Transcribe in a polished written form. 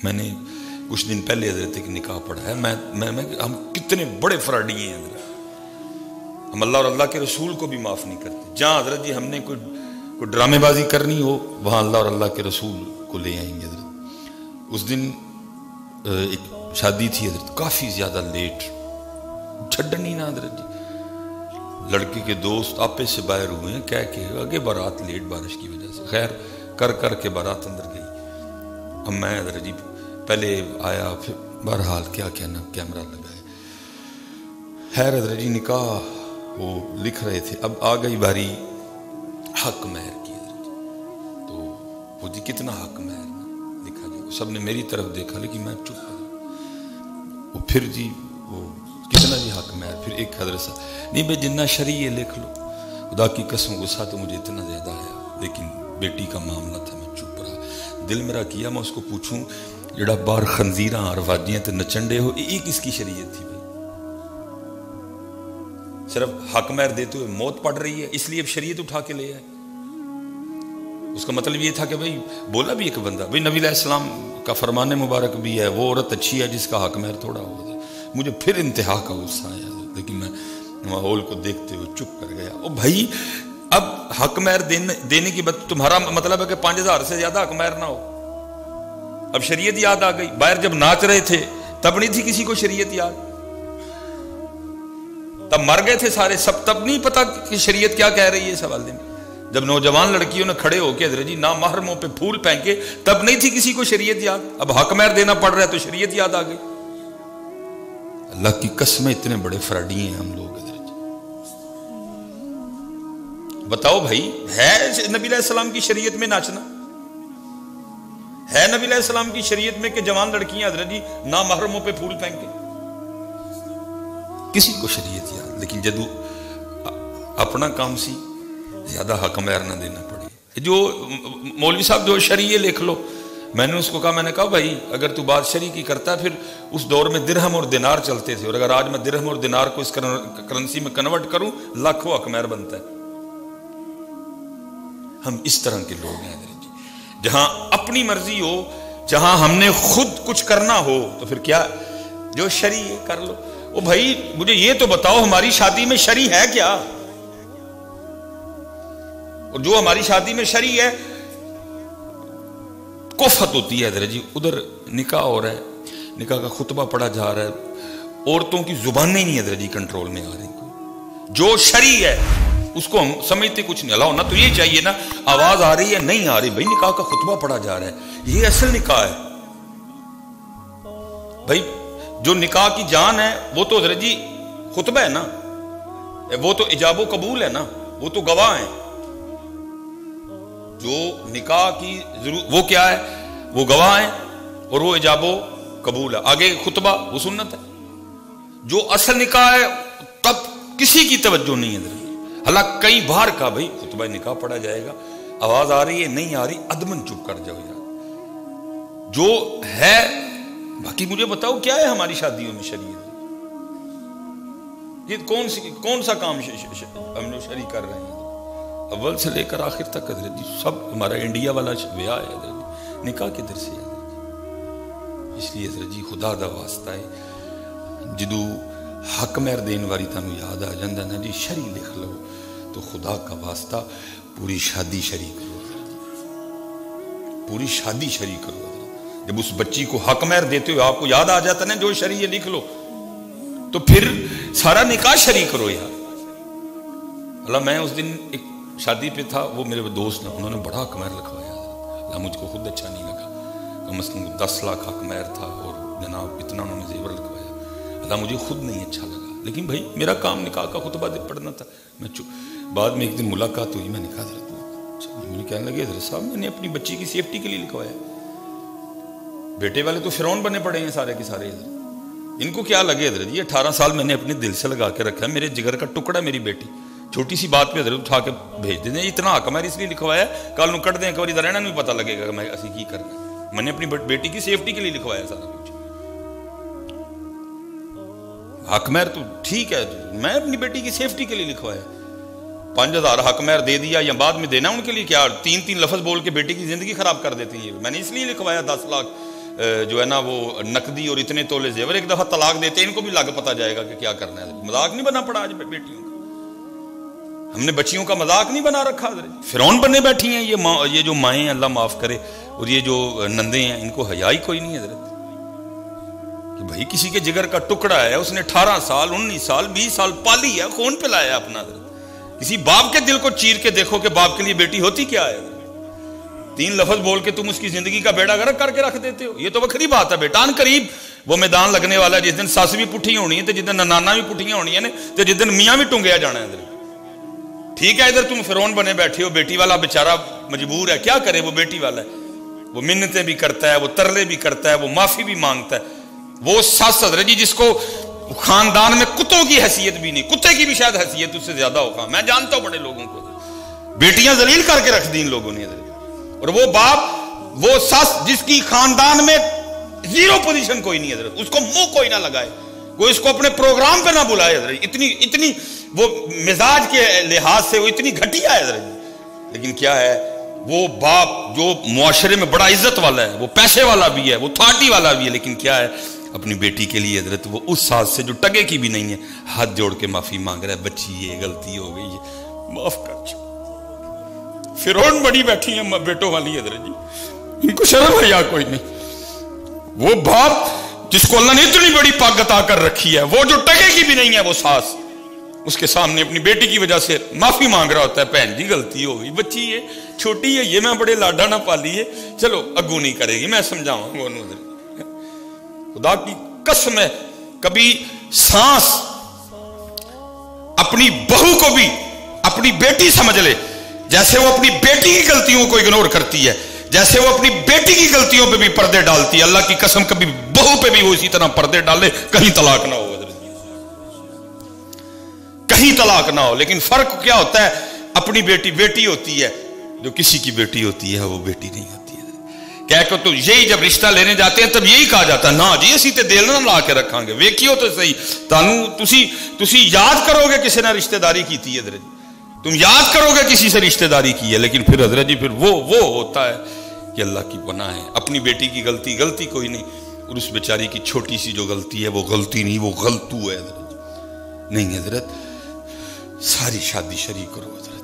میں نے کچھ دن پہلے حضرت ایک نکاح پڑھا ہے. ہم کتنے بڑے فراڈی ہیں حضرت. ہم اللہ اور اللہ کے رسول کو بھی معاف نہیں کرتے. جہاں حضرت جی ہم نے کوئی ڈرامے بازی کرنی ہو وہاں اللہ اور اللہ کے رسول کو لے آئیں گے حضرت. اس دن ایک شادی تھی حضرت, کافی زیادہ لیٹ, چھڈنی نا حضرت جی. لڑکی کے دوست آپے سے باہر ہوئے ہیں کہہ کے آگے بارات لیٹ بارش کی وجہ سے. خیر کر کے بارات اندر گئی. اب میں حضرت جی پہلے آیا, پھر بہرحال کیا کہنا, کیمرہ لگائے. خیر حضرت جی نکاح وہ لکھ رہے تھے. اب آ گئی باری حق مہر کی حضرت جی. تو وہ جی کتنا حق مہر لکھا جائے, سب نے میری طرف دیکھا لیکن میں چپ کر. وہ پھر جی وہ کتنا جی حق مہر. پھر ایک حضرت صاحب نہیں بھائی جنہ شرعی لکھ لو. خدا کی قسم غصہ تو مجھے اتنا زیادہ آیا, لیکن بیٹی کا معاملہ تھا میں چپ رہا. دل میرا کیا میں اس کو پوچھوں جڑا باہر خنزیراں اور واجیاں تے نچنڈے ہو یہ کس کی شریعت تھی بھائی؟ صرف حق مہر دیتے ہوئے موت پڑ رہی ہے اس لیے اب شریعت اٹھا کے لے آئے. اس کا مطلب یہ تھا کہ بھائی بولا بھی ایک بندہ بھائی نبی علیہ السلام کا فرمان مبارک بھی ہے وہ عورت اچھی ہے جس کا حق مہر تھوڑا ہو. مجھے پھر انتہا کا غصہ آیا, لیکن میں ماحول کو دیکھتے ہوئے چپ کر گیا. او بھائی اب حق مہر دینے کی بات تمہارا مطلب ہے کہ 5000 سے زیادہ حق مہر نہ ہو. اب شریعت یاد آ گئی. باہر جب ناچ رہے تھے تب نہیں تھی کسی کو شریعت یاد, تب مر گئے تھے سارے سب, تب نہیں پتا کہ شریعت کیا کہہ رہی ہے اس حوالے میں. جب نوجوان لڑکیوں نے کھڑے ہو کے حضرت جی نامحرموں پہ پھول پھینکے تب نہیں تھی کسی کو شریعت یاد. اب حق مہر دینا پڑ رہا ہے تو شریعت یاد آ گئی. اللہ کی قسمیں اتنے بڑے فراڈی ہیں ہم لوگ حضرت. بتاؤ بھائی ہے نبی علیہ السلام کی شریعت میں ناچنا؟ ہے نبی علیہ السلام کی شریعت میں کہ جوان لڑکیاں حضرت جی نامحرموں پہ پھول پھینکیں؟ کسی کو شریعت یاد. لیکن جدو اپنا کام سی زیادہ حق مہر نہ دینا پڑے. جو مولوی صاحب جو شریعہ لکھ لو, میں نے اس کو کہا, میں نے کہا بھائی اگر تو بات شریع کی کرتا ہے پھر اس دور میں درہم اور دینار چلتے تھے, اور اگر آج میں درہم اور دینار کو اس کرنسی میں کنورٹ کروں لاکھوں حق مہر بنتا ہے. ہم اس طرح کے لوگ ہیں حضرت جی. جہاں اپنی مرضی ہو, جہاں ہم نے خود کچھ کرنا ہو تو پھر کیا جو شریع ہے کر لو. او بھائی مجھے یہ تو بتاؤ ہماری شادی میں شریع ہے کیا؟ اور جو ہماری شادی میں شریع ہے کفت ہوتی ہے حضرت جی. ادھر نکاح ہو رہا ہے, نکاح کا خطبہ پڑھا جا رہا ہے, عورتوں کی زبانیں نہیں حضرت جی کنٹرول میں آ رہی. جو شریع ہے اس کو ہم سمجھتے کچھ نہیں. اللہ ہونا تو یہ چاہیے نا, آواز آ رہی ہے نہیں آ رہی, بھائی نکاح کا خطبہ پڑھا جا رہا ہے, یہ اصل نکاح ہے. بھائی جو نکاح کی جان ہے وہ تو حضرت جی خطبہ ہے نا, وہ تو ایجاب و قبول ہے نا, وہ تو گواہ ہیں. جو نکاح کی وہ کیا ہے, وہ گواہ ہیں اور وہ ایجاب و قبول ہے. آگے خطبہ وہ سنت ہے. جو اصل نکاح ہے تب کسی کی توجہ نہیں ہے. حالانکہ کئی بار کا بھائی خطبہ نکاح پڑھا جائے گا, آواز آ رہی ہے نہیں آ رہی, ادمن چپ کر جاؤ یار. جو ہے باقی مجھے بتاؤ کیا ہے ہماری شادیوں میں شریعت؟ یہ کون سا کام ہم لوگ شریع کر رہے ہیں اول سے لے کر آخر تک حضرت جی. سب ہمارا انڈیا والا بیاہ ہے حضرت جی, نکاح کدھر سے ہے حضرت جی. اس لیے حضرت جی خدا دا واسطہ ہے جدو حق مہر دین واری تانوں یاد آ جاندہ نا جی شریع لکھ لو تو خدا کا واسطہ پوری شادی شریع کرو حضرت جی. پوری شادی شریع کرو حضرت. جب اس بچی کو حق مہر دیتے ہوئے آپ کو یاد آ جاتا نا جو شریع لکھ لو تو پھر سارا نکاح شریع کرو یار. اللہ میں اس دن ایک شادی پہ تھا, وہ میرے دوست نے انہوں نے بڑا حق مہر لکھوایا. اللہ مجھ کو خود اچھا نہیں لگا. مثلاً 10 لاکھ حق مہر تھا اور جناب اتنا انہوں نے زیور لکھوایا. اللہ مجھے خود نہیں اچھا لگا, لیکن بھائی میرا کام نکاح کا خطبہ پڑھنا تھا. میں بعد میں ایک دن ملاقات ہوئی, میں نے کہا حضرت مجھے کہنے لگے حضرت صاحب میں نے اپنی بچی کی سیفٹی کے لیے لکھوایا. بیٹے والے تو فرعون بنے پڑے ہیں سارے کے سارے حضرت. ان کو کیا لگے حضرت جی 18 سال میں نے اپنے دل سے لگا کے رکھا ہے, میرے جگر کا ٹکڑا میری بیٹی, چھوٹی سی بات پہ حضرت اٹھا کے بھیج دیں. اتنا حق مہر اس لیے لکھوایا کل نو کٹ دیں ایک بار ادھر رہنا نہیں پتہ لگے گا میں اسی کی کرنا. میں نے اپنی بیٹی کی سیفٹی کے لیے لکھوایا سارا کچھ. حق مہر تو ٹھیک ہے, میں اپنی بیٹی کی سیفٹی کے لیے لکھوایا. 5000 حق مہر دے دیا یا بعد میں دینا ان کے لیے کیا 3 لفظ بول کے بیٹی کی زندگی خراب کر دیتی ہیں. میں نے اس لیے لکھوایا 10 لاکھ جو ہے نا وہ نقدی اور اتنے تولے زیور ایک دفعہ طلاق دیتے ہیں، ان کو بھی لگ پتہ جائے گا کہ کیا کرنا ہے. مذاق نہیں بنا پڑا آج بیٹیوں کا، ہم نے بچیوں کا مذاق نہیں بنا رکھا. فرعون بننے بیٹھی ہیں یہ جو مائیں، اللہ معاف کرے، اور یہ جو نندے ہیں، ان کو حیا ہی کوئی نہیں ہے حضرت. کہ بھائی کسی کے جگر کا ٹکڑا ہے، اس نے 18 سال 19 سال 20 سال پالی ہے، خون پلایا ہے اپنا. کسی باپ کے دل کو چیر کے دیکھو کہ باپ کے لیے بیٹی ہوتی کیا ہے. 3 لفظ بول کے تم اس کی زندگی کا بیڑا غرق کر کے رکھ دیتے ہو. یہ تو وکری بات ہے بیٹا، ان قریب وہ میدان لگنے والا ہے جس دن ساس بھی پٹھی ہونی ہے، تو جس دن نانا بھی پٹھیاں ہونی ہیں، تو جس دن میاں بھی ٹنگیا جانا ہے. ٹھیک ہے ادھر تم فرعون بنے بیٹھے ہو، بیٹی والا بیچارہ مجبور ہے، کیا کرے، وہ بیٹی والا ہے، وہ منتیں بھی کرتا ہے، وہ ترلے بھی کرتا ہے، وہ معافی بھی مانگتا ہے. وہ ساس حضرت جی جس کو خاندان میں کتوں کی حیثیت بھی نہیں، کتے کی بھی شاید حیثیت اس سے زیادہ ہوگا، میں جانتا ہوں بڑے لوگوں کو، بیٹیاں ذلیل کر کے رکھ دی ان لوگوں نے. اور وہ باپ، وہ ساس جس کی خاندان میں 0 پوزیشن کوئی نہیں حضرت، اس کو منہ کوئی نہ لگائے، کوئی اس کو اپنے پروگرام پہ نہ بلائے حضرت. اتنی وہ مزاج کے لحاظ سے وہ اتنی گھٹیا ہے حضرت. لیکن کیا ہے، وہ باپ جو معاشرے میں بڑا عزت والا ہے، وہ پیسے والا بھی ہے، وہ تھاٹی والا بھی ہے، لیکن کیا ہے، اپنی بیٹی کے لیے حضرت وہ اس ساس سے جو ٹگے کی بھی نہیں ہے، ہاتھ جوڑ کے معافی مانگ رہا ہے، بچی یہ غلطی ہو گئی ہے، معاف کر. فرعون بڑی بیٹھی ہیں بیٹوں والی حضرت جی، ان کو شرم ہے یا کوئی نہیں. وہ باپ جس کو اللہ نے اتنی بڑی پاک عطا کر رکھی ہے، وہ جو ٹگے کی بھی نہیں ہے، وہ ساس اس کے سامنے اپنی بیٹی کی وجہ سے معافی مانگ رہا ہوتا ہے، بہن جی غلطی ہو گئی، بچی یہ چھوٹی ہے، یہ میں بڑے لاڈا نہ پالی ہے، چلو اگو نہیں کرے گی، میں سمجھاؤں وہ نظر. خدا کی قسم ہے، کبھی سانس اپنی بہو کو بھی اپنی بیٹی سمجھ لے، جیسے وہ اپنی بیٹی کی غلطیوں کو اگنور کرتی ہے، جیسے وہ اپنی بیٹی کی غلطیوں پہ بھی پردے ڈالتی ہے، اللہ کی قسم کبھی بہو پہ بھی وہ اسی طرح پردے ڈالے، کہیں طلاق نہ ہو، کہیں طلاق نہ ہو. لیکن فرق کیا ہوتا ہے، اپنی بیٹی بیٹی ہوتی ہے، جو کسی کی بیٹی ہوتی ہے وہ بیٹی نہیں ہوتی ہے. کہہ کہ تو یہی جب رشتہ لینے جاتے ہیں تب یہی کہا جاتا ہے، نا جی اسی تے دل نہ لا کے رکھاں گے، ویکھیو تو صحیح تسی یاد کرو گے کسی نے رشتہ داری کی تھی حضرت جی، تم یاد کرو گے کسی سے رشتہ داری کی ہے. لیکن پھر حضرت جی پھر وہ ہوتا ہے کہ اللہ کی پناہ ہے، اپنی بیٹی کی غلطی کوئی نہیں، اور اس بیچاری کی چھوٹی سی جو غلطی ہے وہ غلطی نہیں، وہ غلطو ہے حضرت. نہیں حضرت، ساری شادی شریک کرو حضرت.